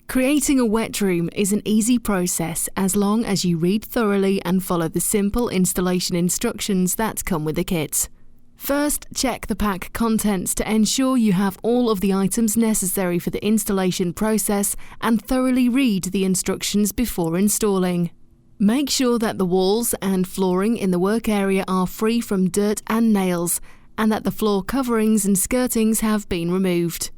Creating a wet room is an easy process as long as you read thoroughly and follow the simple installation instructions that come with the kit. First, check the pack contents to ensure you have all of the items necessary for the installation process and thoroughly read the instructions before installing. Make sure that the walls and flooring in the work area are free from dirt and nails, and that the floor coverings and skirtings have been removed.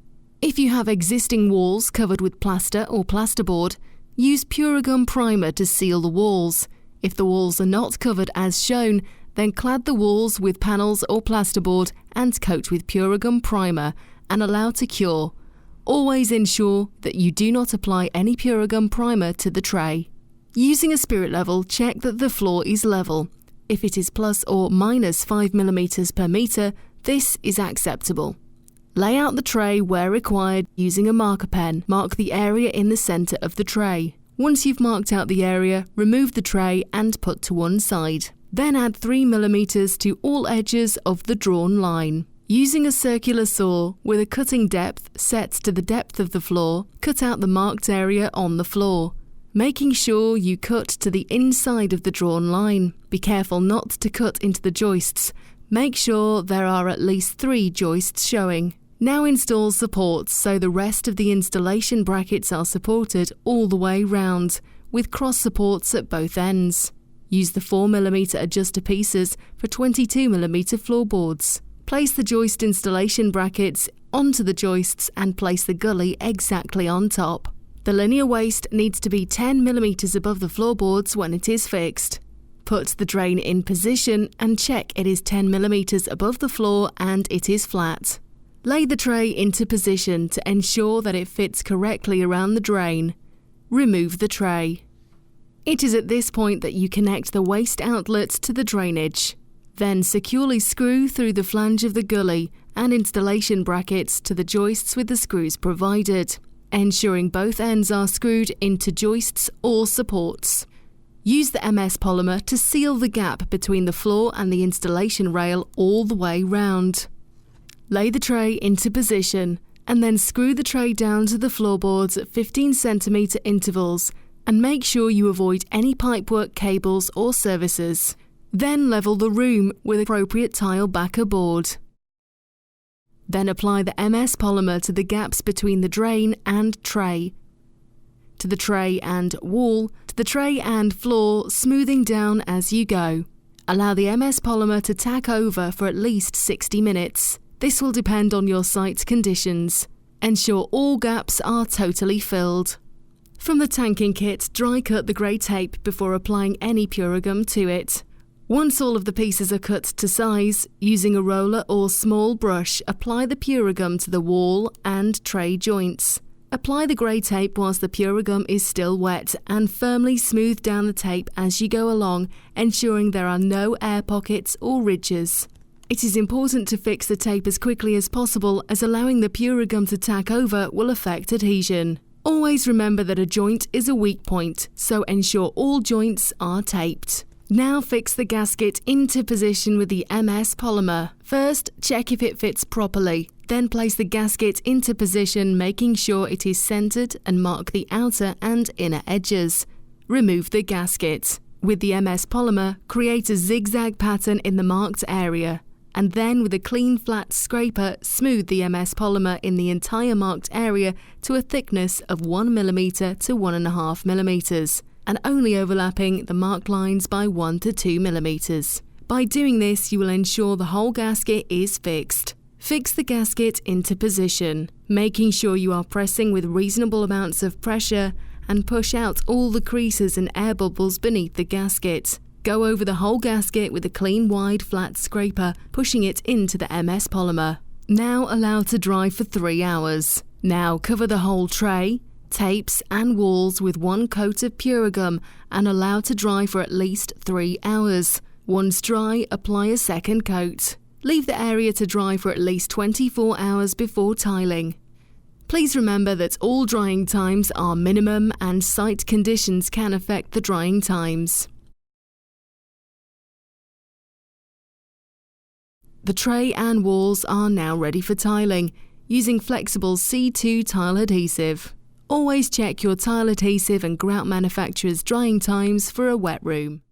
If you have existing walls covered with plaster or plasterboard, use Purugum primer to seal the walls. If the walls are not covered as shown, then clad the walls with panels or plasterboard and coat with Purugum primer and allow to cure. Always ensure that you do not apply any Purugum primer to the tray. Using a spirit level, check that the floor is level. If it is plus or minus 5 mm per meter, this is acceptable. Lay out the tray where required using a marker pen. Mark the area in the center of the tray. Once you've marked out the area, remove the tray and put to one side. Then add 3 mm to all edges of the drawn line. Using a circular saw with a cutting depth set to the depth of the floor, cut out the marked area on the floor, making sure you cut to the inside of the drawn line. Be careful not to cut into the joists. Make sure there are at least 3 joists showing. Now install supports so the rest of the installation brackets are supported all the way round, with cross supports at both ends. Use the 4 mm adjuster pieces for 22 mm floorboards. Place the joist installation brackets onto the joists and place the gully exactly on top. The linear waist needs to be 10 mm above the floorboards when it is fixed. Put the drain in position and check it is 10 mm above the floor and it is flat. Lay the tray into position to ensure that it fits correctly around the drain. Remove the tray. It is at this point that you connect the waste outlet to the drainage. Then securely screw through the flange of the gully and installation brackets to the joists with the screws provided, ensuring both ends are screwed into joists or supports. Use the MS polymer to seal the gap between the floor and the installation rail all the way round. Lay the tray into position and then screw the tray down to the floorboards at 15 cm intervals and make sure you avoid any pipework cables or services. Then level the room with appropriate tile backer board. Then apply the MS polymer to the gaps between the drain and tray, to the tray and wall, to the tray and floor, smoothing down as you go. Allow the MS polymer to tack over for at least 60 minutes. This will depend on your site's conditions. Ensure all gaps are totally filled. From the tanking kit, dry cut the grey tape before applying any Purugum to it. Once all of the pieces are cut to size, using a roller or small brush, apply the Purugum to the wall and tray joints. Apply the grey tape whilst the Purugum is still wet and firmly smooth down the tape as you go along, ensuring there are no air pockets or ridges. It is important to fix the tape as quickly as possible, as allowing the Purugum to tack over will affect adhesion. Always remember that a joint is a weak point, so ensure all joints are taped. Now fix the gasket into position with the MS polymer. First, check if it fits properly. Then place the gasket into position, making sure it is centered, and mark the outer and inner edges. Remove the gasket. With the MS polymer, create a zigzag pattern in the marked area, and then with a clean flat scraper, smooth the MS polymer in the entire marked area to a thickness of 1 mm to 1.5 mm, and only overlapping the marked lines by 1 to 2 mm. By doing this, you will ensure the whole gasket is fixed. Fix the gasket into position, making sure you are pressing with reasonable amounts of pressure, and push out all the creases and air bubbles beneath the gasket. Go over the whole gasket with a clean wide flat scraper, pushing it into the MS polymer. Now allow to dry for 3 hours. Now cover the whole tray, tapes and walls with 1 coat of Purugum and allow to dry for at least 3 hours. Once dry, apply a second coat. Leave the area to dry for at least 24 hours before tiling. Please remember that all drying times are minimum and site conditions can affect the drying times. The tray and walls are now ready for tiling, using flexible C2 tile adhesive. Always check your tile adhesive and grout manufacturer's drying times for a wet room.